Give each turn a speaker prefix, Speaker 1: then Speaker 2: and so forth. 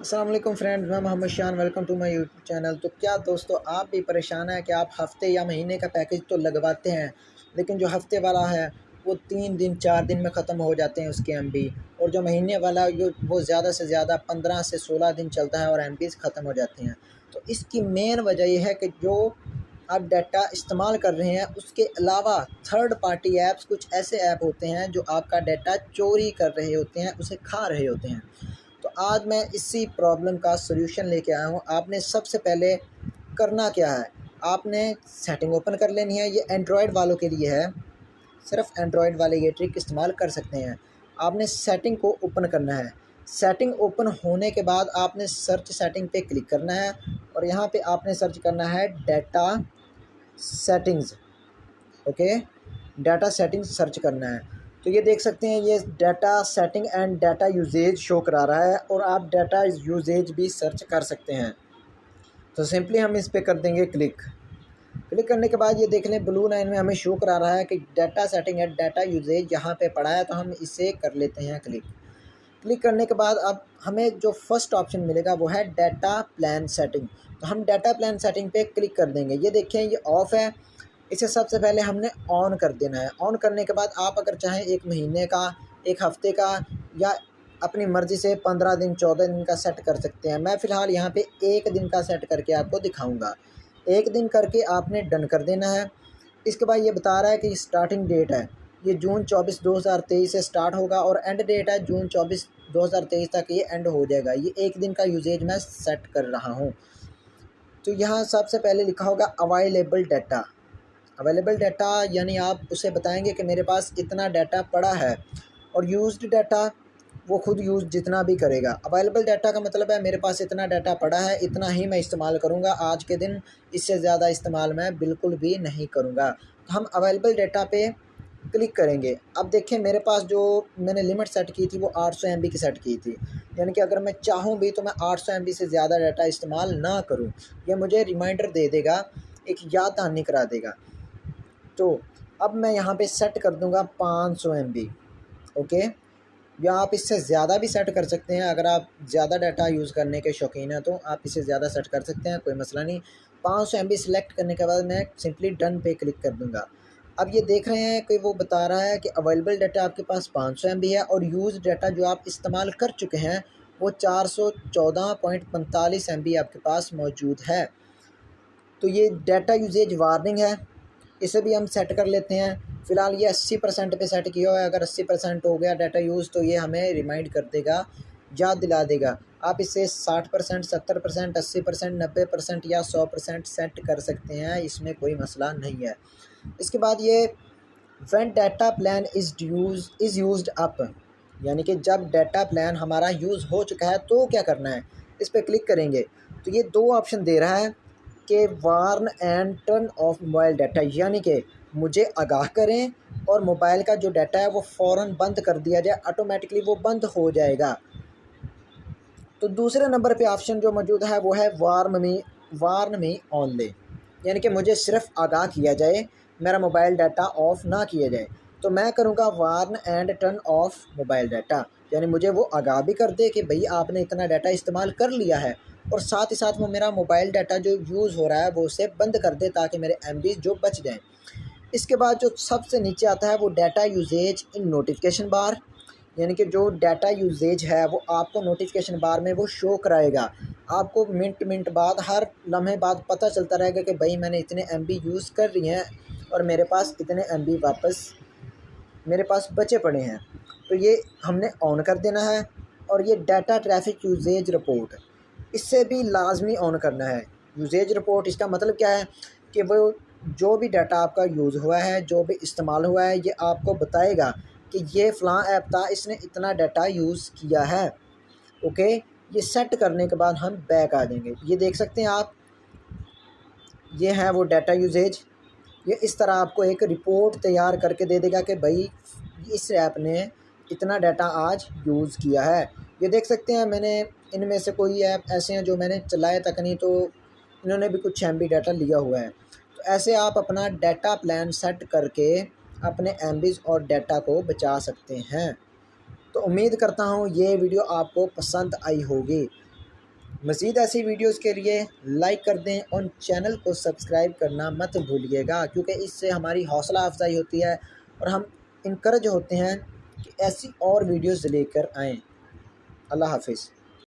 Speaker 1: अस्सलाम वालेकुम फ्रेंड्स, मैं Mohammad Shan. Welcome to my YouTube channel. तो क्या दोस्तों, आप भी परेशान हैं कि आप हफ़्ते या महीने का पैकेज तो लगवाते हैं, लेकिन जो हफ़्ते वाला है वो 3 दिन 4 दिन में ख़त्म हो जाते हैं उसके एमबी, और जो महीने वाला वो ज़्यादा से ज़्यादा 15 से 16 दिन चलता है और एमबीज़ ख़त्म हो जाती हैं। तो इसकी मेन वजह ये है कि जो आप डाटा इस्तेमाल कर रहे हैं उसके अलावा थर्ड पार्टी ऐप्स, कुछ ऐसे ऐप होते हैं जो आपका डाटा चोरी कर रहे होते हैं, उसे खा रहे होते हैं। तो आज मैं इसी प्रॉब्लम का सॉल्यूशन लेके आया हूँ। आपने सबसे पहले करना क्या है, आपने सेटिंग ओपन कर लेनी है। ये एंड्रॉयड वालों के लिए है, सिर्फ एंड्रॉयड वाले ये ट्रिक इस्तेमाल कर सकते हैं। आपने सेटिंग को ओपन करना है। सेटिंग ओपन होने के बाद आपने सर्च सेटिंग पे क्लिक करना है और यहाँ पे आपने सर्च करना है data settings. Okay, data settings search करना है। तो ये देख सकते हैं, ये data setting and data usage show करा रहा है, और आप डाटा यूजेज भी सर्च कर सकते हैं। तो सिंपली हम इस पर कर देंगे क्लिक। क्लिक करने के बाद ये देख लें, ब्लू लाइन में हमें शो करा रहा है कि data setting and data usage यहाँ पे पड़ा है, तो हम इसे कर लेते हैं क्लिक। क्लिक करने के बाद अब हमें जो फर्स्ट ऑप्शन मिलेगा वो है डाटा प्लान सेटिंग। तो हम डाटा प्लान सेटिंग पे क्लिक कर देंगे। ये देखें, ये ऑफ़ है, इसे सबसे पहले हमने ऑन कर देना है। ऑन करने के बाद आप अगर चाहें 1 महीने का, 1 हफ़्ते का, या अपनी मर्ज़ी से 15 दिन 14 दिन का सेट कर सकते हैं। मैं फ़िलहाल यहाँ पे 1 दिन का सेट करके आपको दिखाऊंगा। 1 दिन करके आपने डन कर देना है। इसके बाद ये बता रहा है कि स्टार्टिंग डेट है, ये जून 24 2023 से स्टार्ट होगा और एंड डेट है जून 24 2023 तक ये एंड हो जाएगा। ये 1 दिन का यूजेज मैं सेट कर रहा हूँ। तो यहाँ सबसे पहले लिखा होगा अवेलेबल डाटा। अवेलेबल डाटा यानी आप उसे बताएंगे कि मेरे पास इतना डाटा पड़ा है, और यूज्ड डाटा वो खुद यूज़ जितना भी करेगा। अवेलेबल डाटा का मतलब है मेरे पास इतना डाटा पड़ा है, इतना ही मैं इस्तेमाल करूँगा आज के दिन, इससे ज़्यादा इस्तेमाल मैं बिल्कुल भी नहीं करूँगा। तो हम अवेलेबल डाटा पे क्लिक करेंगे। अब देखें, मेरे पास जो मैंने लिमिट सेट की थी वो 800 MB की सेट की थी, यानी कि अगर मैं चाहूँ भी तो मैं 800 MB से ज़्यादा डाटा इस्तेमाल ना करूँ। ये मुझे रिमाइंडर दे देगा, एक याद दहानी करा देगा। तो अब मैं यहाँ पे सेट कर दूँगा 500 MB। ओके, या आप इससे ज़्यादा भी सेट कर सकते हैं। अगर आप ज़्यादा डाटा यूज़ करने के शौकीन हैं तो आप इसे ज़्यादा सेट कर सकते हैं, कोई मसला नहीं। 500 MB सेलेक्ट करने के बाद मैं सिंपली डन पे क्लिक कर दूँगा। अब ये देख रहे हैं कि वो बता रहा है कि अवेलेबल डाटा आपके पास 500 MB है, और यूज़ डाटा जो आप इस्तेमाल कर चुके हैं वो 414.45 MB आपके पास मौजूद है। तो ये डाटा यूजेज वार्निंग है, इसे भी हम सेट कर लेते हैं। फ़िलहाल ये 80% पे सेट किया हुआ है। अगर 80% हो गया डाटा यूज़ तो ये हमें रिमाइंड कर देगा, याद दिला देगा। आप इसे 60%, 70%, 80%, 90% या 100% सेट कर सकते हैं, इसमें कोई मसला नहीं है। इसके बाद ये when data plan is used up, यानी कि जब डाटा प्लान हमारा यूज़ हो चुका है तो क्या करना है, इस पर क्लिक करेंगे। तो ये 2 ऑप्शन दे रहा है कि warn and turn off mobile data, यानी कि मुझे आगाह करें और मोबाइल का जो डाटा है वो फ़ौरन बंद कर दिया जाए, ऑटोमेटिकली वो बंद हो जाएगा। तो दूसरे नंबर पे ऑप्शन जो मौजूद है वो है वार्न मी ओनली, यानी कि मुझे सिर्फ आगाह किया जाए, मेरा मोबाइल डाटा ऑफ़ ना किया जाए। तो मैं करूँगा warn and turn off mobile data, यानी मुझे वो आगाह भी कर दे कि भई आपने इतना डाटा इस्तेमाल कर लिया है, और साथ ही साथ वो मेरा मोबाइल डाटा जो यूज़ हो रहा है वो उसे बंद कर दे, ताकि मेरे MB जो बच जाएँ। इसके बाद जो सबसे नीचे आता है वो डाटा यूजेज इन नोटिफिकेशन बार, यानी कि जो डाटा यूजेज है वो आपको नोटिफिकेशन बार में वो शो कराएगा। आपको मिनट बाद, हर लम्हे बाद पता चलता रहेगा कि भाई मैंने इतने MB यूज़ कर रही हैं और मेरे पास इतने MB वापस मेरे पास बचे पड़े हैं। तो ये हमने ऑन कर देना है। और ये डाटा ट्रैफिक यूजेज रिपोर्ट, इससे भी लाजमी ऑन करना है। यूजेज रिपोर्ट इसका मतलब क्या है कि वो जो भी डाटा आपका यूज़ हुआ है, जो भी इस्तेमाल हुआ है, ये आपको बताएगा कि ये फ़लाँ ऐप था, इसने इतना डाटा यूज़ किया है। ओके, ये सेट करने के बाद हम बैक आ जाएंगे। ये देख सकते हैं आप, ये है वो डाटा यूजेज। ये इस तरह आपको एक रिपोर्ट तैयार करके दे देगा कि भाई इस ऐप ने इतना डाटा आज यूज़ किया है। ये देख सकते हैं, मैंने इनमें से कोई ऐप ऐसे हैं जो मैंने चलाए तक नहीं, तो इन्होंने भी कुछ MB डाटा लिया हुआ है। तो ऐसे आप अपना डाटा प्लान सेट करके अपने MBs और डाटा को बचा सकते हैं। तो उम्मीद करता हूँ ये वीडियो आपको पसंद आई होगी। मज़ीद ऐसी वीडियोस के लिए लाइक कर दें और चैनल को सब्सक्राइब करना मत भूलिएगा, क्योंकि इससे हमारी हौसला अफजाई होती है और हम इनकरेज होते हैं कि ऐसी और वीडियोस लेकर आएँ। अल्लाह हाफिज़।